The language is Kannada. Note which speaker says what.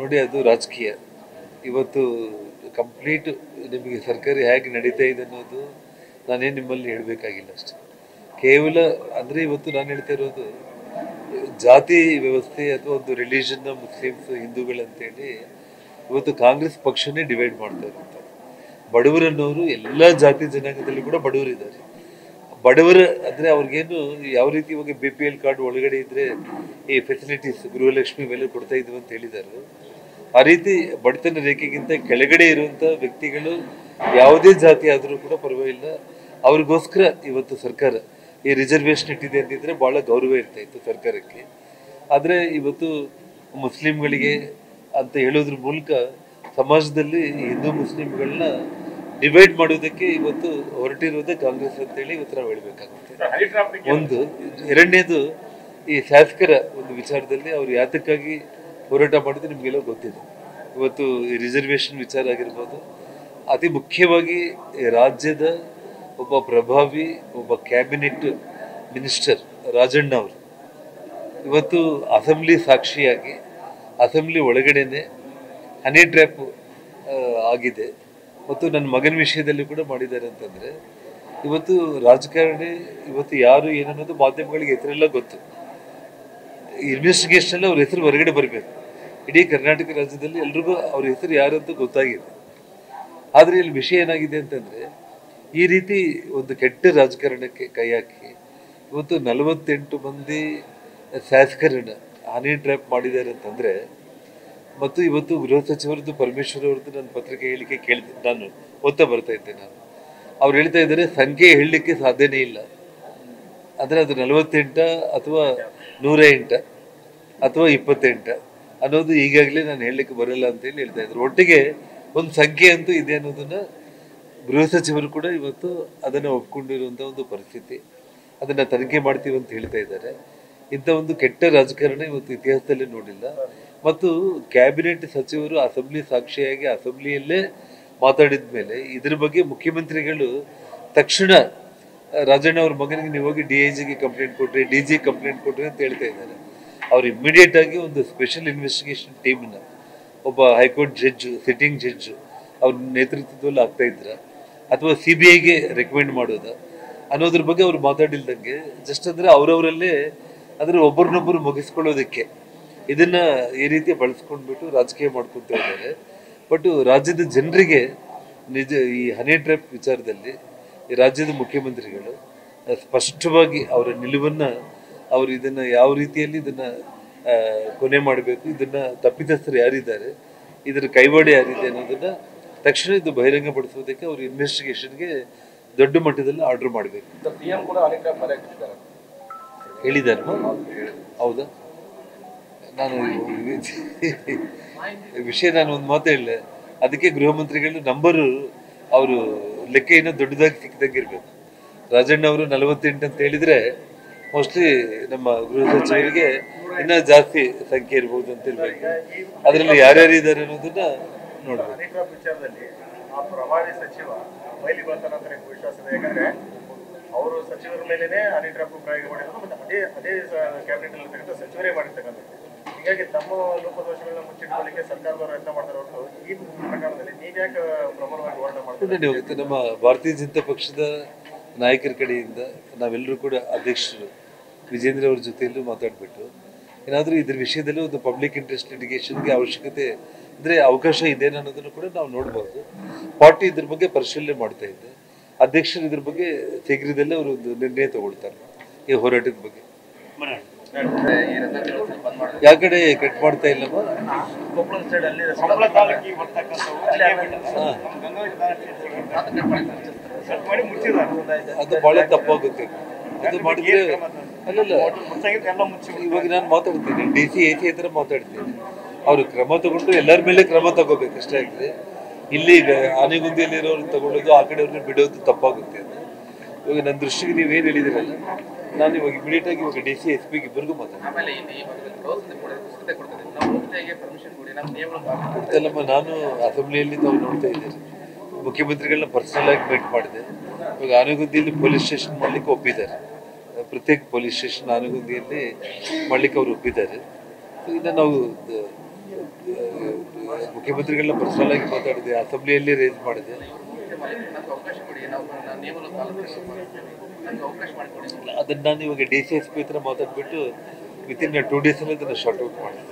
Speaker 1: ನೋಡಿ, ಅದು ರಾಜಕೀಯ. ಇವತ್ತು ಕಂಪ್ಲೀಟ್ ನಿಮಗೆ ಸರ್ಕಾರಿ ಹೇಗೆ ನಡೀತಾ ಇದೆ ಅನ್ನೋದು ನಾನೇನು ನಿಮ್ಮಲ್ಲಿ ಹೇಳಬೇಕಾಗಿಲ್ಲ ಅಷ್ಟೆ. ಕೇವಲ ಅಂದರೆ ಇವತ್ತು ನಾನು ಹೇಳ್ತಾ ಇರೋದು ಜಾತಿ ವ್ಯವಸ್ಥೆ ಅಥವಾ ಒಂದು ರಿಲಿಜನ್ನ ಮುಸ್ಲಿಮ್ಸ್ ಹಿಂದೂಗಳಂತೇಳಿ ಇವತ್ತು ಕಾಂಗ್ರೆಸ್ ಪಕ್ಷನೇ ಡಿವೈಡ್ ಮಾಡ್ತಾ ಇರುವಂಥದ್ದು. ಬಡವರನ್ನೋರು ಎಲ್ಲ ಜಾತಿ ಜನಾಂಗದಲ್ಲಿ ಕೂಡ ಬಡವರಿದ್ದಾರೆ. ಬಡವರ ಅಂದರೆ ಅವ್ರಿಗೇನು ಯಾವ ರೀತಿ ಇವಾಗ BPL ಕಾರ್ಡ್ ಒಳಗಡೆ ಇದ್ದರೆ ಈ ಫೆಸಿಲಿಟೀಸ್ ಗೃಹಲಕ್ಷ್ಮಿ ಮೇಲೆ ಕೊಡ್ತಾ ಇದ್ವು ಅಂತ ಹೇಳಿದ್ದಾರೆ, ಆ ರೀತಿ ಬಡತನ ರೇಖೆಗಿಂತ ಕೆಳಗಡೆ ಇರುವಂಥ ವ್ಯಕ್ತಿಗಳು ಯಾವುದೇ ಜಾತಿ ಆದರೂ ಕೂಡ ಪರವಾಗಿಲ್ಲ, ಅವ್ರಿಗೋಸ್ಕರ ಇವತ್ತು ಸರ್ಕಾರ ಈ ರಿಸರ್ವೇಷನ್ ಇಟ್ಟಿದೆ ಅಂತಿದ್ರೆ ಭಾಳ ಗೌರವ ಇರ್ತಾ ಇತ್ತು ಸರ್ಕಾರಕ್ಕೆ. ಆದರೆ ಇವತ್ತು ಮುಸ್ಲಿಮ್ಗಳಿಗೆ ಅಂತ ಹೇಳೋದ್ರ ಮೂಲಕ ಸಮಾಜದಲ್ಲಿ ಹಿಂದೂ ಮುಸ್ಲಿಮ್ಗಳನ್ನ ಡಿವೈಡ್ ಮಾಡೋದಕ್ಕೆ ಇವತ್ತು ಹೊರಟಿರೋದೇ ಕಾಂಗ್ರೆಸ್ ಅಂತೇಳಿ ಇವತ್ತು ನಾವು ಹೇಳಬೇಕಾಗುತ್ತೆ. ಒಂದು. ಎರಡನೇದು, ಈ ಶಾಸಕರ ಒಂದು ವಿಚಾರದಲ್ಲಿ ಅವ್ರು ಯಾತಕ್ಕಾಗಿ ಹೋರಾಟ ಮಾಡಿದ್ರೆ ನಿಮಗೆಲ್ಲ ಗೊತ್ತಿದೆ. ಇವತ್ತು ಈ ರಿಸರ್ವೇಷನ್ ವಿಚಾರ ಆಗಿರ್ಬೋದು, ಅತಿ ಮುಖ್ಯವಾಗಿ ರಾಜ್ಯದ ಒಬ್ಬ ಪ್ರಭಾವಿ ಒಬ್ಬ ಕ್ಯಾಬಿನೆಟ್ ಮಿನಿಸ್ಟರ್ ರಾಜಣ್ಣ ಅವರು ಇವತ್ತು ಅಸೆಂಬ್ಲಿ ಸಾಕ್ಷಿಯಾಗಿ ಅಸೆಂಬ್ಲಿ ಒಳಗಡೆನೆ ಹನಿ ಟ್ರ್ಯಾಪ್ ಆಗಿದೆ ಮತ್ತು ನನ್ನ ಮಗನ ವಿಷಯದಲ್ಲಿ ಕೂಡ ಮಾಡಿದ್ದಾರೆ ಅಂತಂದರೆ ಇವತ್ತು ರಾಜಕಾರಣಿ ಇವತ್ತು ಯಾರು ಏನನ್ನೋದು ಮಾಧ್ಯಮಗಳಿಗೆ ಹೆಸರೆಲ್ಲ ಗೊತ್ತು. ಇನ್ವೆಸ್ಟಿಗೇಷನಲ್ಲಿ ಅವ್ರ ಹೆಸರು ಹೊರಗಡೆ ಬರಬೇಕು. ಇಡೀ ಕರ್ನಾಟಕ ರಾಜ್ಯದಲ್ಲಿ ಎಲ್ರಿಗೂ ಅವ್ರ ಹೆಸರು ಯಾರು ಅಂತ ಗೊತ್ತಾಗಿದೆ. ಆದರೆ ಇಲ್ಲಿ ವಿಷಯ ಏನಾಗಿದೆ ಅಂತಂದರೆ ಈ ರೀತಿ ಒಂದು ಕೆಟ್ಟ ರಾಜಕಾರಣಕ್ಕೆ ಕೈ ಹಾಕಿ ಇವತ್ತು 48 ಮಂದಿ ಶಾಸಕರನ್ನ ಹನಿ ಟ್ರ್ಯಾಪ್ ಮಾಡಿದ್ದಾರೆ ಅಂತಂದರೆ, ಮತ್ತು ಇವತ್ತು ಗೃಹ ಸಚಿವರದ್ದು ಪರಮೇಶ್ವರ್ ಅವ್ರದ್ದು ನಾನು ಪತ್ರಿಕೆ ಹೇಳಿಕೆ ಕೇಳಿದೆ, ನಾನು ಓದ್ತಾ ಬರ್ತಾ ಇದ್ದೆ. ಅವ್ರು ಹೇಳ್ತಾ ಇದ್ದಾರೆ ಸಂಖ್ಯೆ ಹೇಳಲಿಕ್ಕೆ ಸಾಧ್ಯನೇ ಇಲ್ಲ, ಅಂದರೆ ಅದು 48 ಅಥವಾ 108 ಅಥವಾ 28 ಅನ್ನೋದು ಈಗಾಗಲೇ ನಾನು ಹೇಳಲಿಕ್ಕೆ ಬರಲ್ಲ ಅಂತೇಳಿ ಹೇಳ್ತಾ ಇದ್ರು. ಒಟ್ಟಿಗೆ ಒಂದು ಸಂಖ್ಯೆ ಅಂತೂ ಇದೆ ಅನ್ನೋದನ್ನ ಗೃಹ ಸಚಿವರು ಕೂಡ ಇವತ್ತು ಅದನ್ನು ಒಪ್ಕೊಂಡಿರುವಂಥ ಒಂದು ಪರಿಸ್ಥಿತಿ. ಅದನ್ನು ತನಿಖೆ ಮಾಡ್ತೀವಿ ಅಂತ ಹೇಳ್ತಾ ಇದ್ದಾರೆ. ಇಂಥ ಒಂದು ಕೆಟ್ಟ ರಾಜಕಾರಣ ಇವತ್ತು ಇತಿಹಾಸದಲ್ಲಿ ನೋಡಿಲ್ಲ. ಮತ್ತು ಕ್ಯಾಬಿನೆಟ್ ಸಚಿವರು ಅಸೆಂಬ್ಲಿ ಸಾಕ್ಷಿಯಾಗಿ ಅಸೆಂಬ್ಲಿಯಲ್ಲೇ ಮಾತಾಡಿದ ಮೇಲೆ ಇದ್ರ ಬಗ್ಗೆ ಮುಖ್ಯಮಂತ್ರಿಗಳು ತಕ್ಷಣ ರಾಜಣ್ಣ ಅವ್ರ ಮಗನಿಗೆ ನೀವು ಹೋಗಿ DIGಗೆ ಕಂಪ್ಲೇಂಟ್ ಕೊಟ್ರಿ, DG ಕಂಪ್ಲೇಂಟ್ ಕೊಟ್ರಿ ಅಂತ ಹೇಳ್ತಾ ಇದ್ದಾರೆ. ಅವ್ರು ಇಮ್ಮಿಡಿಯೇಟ್ ಆಗಿ ಒಂದು ಸ್ಪೆಷಲ್ ಇನ್ವೆಸ್ಟಿಗೇಷನ್ ಟೀಮ್ನ ಒಬ್ಬ ಹೈಕೋರ್ಟ್ ಜಡ್ಜ್, ಸಿಟ್ಟಿಂಗ್ ಜಡ್ಜ್ ಅವ್ರ ನೇತೃತ್ವದಲ್ಲಿ ಆಗ್ತಾ ಇದ್ರ ಅಥವಾ CBIಗೆ ರೆಕಮೆಂಡ್ ಮಾಡೋದ ಅನ್ನೋದ್ರ ಬಗ್ಗೆ ಅವ್ರು ಮಾತಾಡಿಲ್ದಂಗೆ ಜಸ್ಟ್ ಅಂದರೆ ಅವರವರಲ್ಲೇ ಅಂದರೆ ಒಬ್ಬರನ್ನೊಬ್ಬರು ಮುಗಿಸ್ಕೊಳ್ಳೋದಕ್ಕೆ ಇದನ್ನ ಈ ರೀತಿ ಬಳಸ್ಕೊಂಡ್ಬಿಟ್ಟು ರಾಜಕೀಯ ಮಾಡ್ಕೊತಾ ಇದ್ದಾರೆ. ಬಟ್ ರಾಜ್ಯದ ಜನರಿಗೆ ನಿಜ ಈ ಹನಿ ಟ್ರ್ಯಾಪ್ ವಿಚಾರದಲ್ಲಿ ಈ ರಾಜ್ಯದ ಮುಖ್ಯಮಂತ್ರಿಗಳು ಸ್ಪಷ್ಟವಾಗಿ ಅವರ ನಿಲುವನ್ನು ಅವರು ಇದನ್ನು ಯಾವ ರೀತಿಯಲ್ಲಿ ಇದನ್ನು ಕೊನೆ ಮಾಡಬೇಕು, ಇದನ್ನು ತಪ್ಪಿತಸ್ಥರು ಯಾರಿದ್ದಾರೆ, ಇದರ ಕೈವಾಡ ಯಾರಿದೆ ಅನ್ನೋದನ್ನು ತಕ್ಷಣ ಇದು ಬಹಿರಂಗಪಡಿಸೋದಕ್ಕೆ ಅವರು ಇನ್ವೆಸ್ಟಿಗೇಷನ್ಗೆ ದೊಡ್ಡ ಮಟ್ಟದಲ್ಲಿ ಆರ್ಡರ್ ಮಾಡಬೇಕು ಹೇಳಿದ್ದಾರೆ. ಹೌದಾ? ನಾನು ವಿಷಯ ನಾನು ಒಂದು ಮಾತು ಹೇಳಿದೆ, ಅದಕ್ಕೆ ಗೃಹ ಮಂತ್ರಿಗಳು ನಂಬರು ಅವರು ಲೆಕ್ಕ ಇನ್ನೂ ದೊಡ್ಡದಾಗಿ ಸಿಕ್ಕಿದಂಗೆ ಇರಬೇಕು. ರಾಜಣ್ಣ ಅವರು 48 ಅಂತ ಹೇಳಿದರೆ ಮೋಸ್ಟ್ಲಿ ನಮ್ಮ ಗೃಹ ಸಚಿವರಿಗೆ ಇನ್ನೂ ಜಾಸ್ತಿ ಸಂಖ್ಯೆ ಇರ್ಬೋದು ಅಂತ ಇರಬೇಕು. ಅದರಲ್ಲಿ ಯಾರ್ಯಾರು ಇದ್ದಾರೆ ಅನ್ನೋದನ್ನ ನೋಡಬೇಕು.
Speaker 2: ಅವರು ಸಚಿವರ ಮೇಲೇನೆ ಹನಿ ಟ್ರ್ಯಾಪ್ ಪ್ರಯೋಗ ಮಾಡಿದ್ರು, ಮತ್ತೆ ಅದೇ ಕ್ಯಾಬಿನೆಟ್ ಅಲ್ಲಿ ತೆಗೆದು ಸಚಿವರೇ ಮಾಡಿರ್ತಕ್ಕಂಥದ್ದು. ಹೀಗಾಗಿ ತಮ್ಮ ಲೋಪದೋಷಗಳನ್ನ ಮುಚ್ಚಿಟ್ಟುಕೊಳ್ಳಿಕ್ಕೆ ಸರ್ಕಾರದವರು ಯತ್ನ ಮಾಡ್ತಾರೆ ಹೊರತು ಈ ಪ್ರಕರಣದಲ್ಲಿ ನೀವ್ಯಾಕೆ ಪ್ರಬಲವಾಗಿ ಹೋರಾಟ ಮಾಡ್ತಾರೆ?
Speaker 1: ನಮ್ಮ ಭಾರತೀಯ ಜನತಾ ಪಕ್ಷದ ನಾಯಕರ ಕಡೆಯಿಂದ ನಾವೆಲ್ಲರೂ ಕೂಡ ಅಧ್ಯಕ್ಷರು ವಿಜೇಂದ್ರ ಅವ್ರ ಜೊತೆಯಲ್ಲೂ ಮಾತಾಡ್ಬಿಟ್ಟು ಏನಾದರೂ ಇದ್ರ ವಿಷಯದಲ್ಲಿ ಒಂದು ಪಬ್ಲಿಕ್ ಇಂಟ್ರೆಸ್ಟ್ ಲಿಟಿಗೇಷನ್ಗೆ ಅವಶ್ಯಕತೆ ಅಂದರೆ ಅವಕಾಶ ಇದೆ ಅನ್ನೋದನ್ನು ಕೂಡ ನಾವು ನೋಡ್ಬೋದು. ಪಾರ್ಟಿ ಇದ್ರ ಬಗ್ಗೆ ಪರಿಶೀಲನೆ ಮಾಡ್ತಾ ಇದೆ. ಅಧ್ಯಕ್ಷರು ಇದ್ರ ಬಗ್ಗೆ ಶೀಘ್ರದಲ್ಲೇ ಅವರು ಒಂದು ನಿರ್ಣಯ ತಗೊಳ್ತಾರೆ ಈ ಹೋರಾಟದ ಬಗ್ಗೆ. ಯಾವ ಕಡೆ ಕಟ್ ಮಾಡ್ತಾ ಇಲ್ಲಮ್ಮ, ಅದು ಬಹಳ ತಪ್ಪಾಗುತ್ತೆ. ಅದು ಮಾಡಿದ್ರೆ ಅಲ್ಲಲ್ಲ, ಇವಾಗ ನಾನು ಮಾತಾಡ್ತೀನಿ DC AC ಹತ್ರ ಮಾತಾಡ್ತೀನಿ. ಅವರು ಕ್ರಮ ತಗೊಂಡು ಎಲ್ಲರ ಮೇಲೆ ಕ್ರಮ ತಗೋಬೇಕು ಅಷ್ಟೇ ಆಗಿದೆ. ಇಲ್ಲಿ ಆನೆಗುಂದಿಯಲ್ಲಿರೋರು ತಗೊಳ್ಳೋದು, ಆ ಕಡೆಯವ್ರನ್ನ ಬಿಡೋದು ತಪ್ಪಾಗುತ್ತೆ. ಇವಾಗ ನನ್ನ ದೃಷ್ಟಿಗೆ ನೀವೇನು ಹೇಳಿದಿರಲ್ಲ, ನಾನು ಇವಾಗ ಇಮಿಡಿಯೇಟ್ ಆಗಿ ಇವಾಗ DC SP ಇಬ್ಬರಿಗೂ ಮಾತಾಡ್ತೇನಮ್ಮ. ನಾನು ಅಸೆಂಬ್ಲಿಯಲ್ಲಿ ತಾವು ನೋಡ್ತಾ ಇದ್ದೇನೆ, ಮುಖ್ಯಮಂತ್ರಿಗಳನ್ನ ಪರ್ಸನಲ್ ಆಗಿ ಮೀಟ್ ಮಾಡಿದೆ. ಇವಾಗ ಆನೆಗುಂದಿಯಲ್ಲಿ ಪೊಲೀಸ್ ಸ್ಟೇಷನ್ ಮಾಡಲಿಕ್ಕೆ ಒಪ್ಪಿದ್ದಾರೆ, ಪ್ರತ್ಯೇಕ ಪೊಲೀಸ್ ಸ್ಟೇಷನ್ ಆನೆಗುಂದಿಯಲ್ಲಿ ಮಾಡಲಿಕ್ಕೆ ಅವರು ಒಪ್ಪಿದ್ದಾರೆ. ಇನ್ನು ನಾವು ಮುಖ್ಯಮಂತ್ರಿಗಳನ್ನ ಪರ್ಸನಲ್ ಆಗಿ ಮಾತಾಡಿದೆ, ಅಸೆಂಬ್ಲಿಯಲ್ಲಿ ರೇಸ್ ಮಾಡಿದೆ. ಅದನ್ನು ನಾನು ಇವಾಗ DCSP ಹತ್ರ ಮಾತಾಡ್ಬಿಟ್ಟು ವಿತಿನ್ 2 days ಅದನ್ನು ಶಾರ್ಟ್ ಔಟ್ ಮಾಡಿದೆ.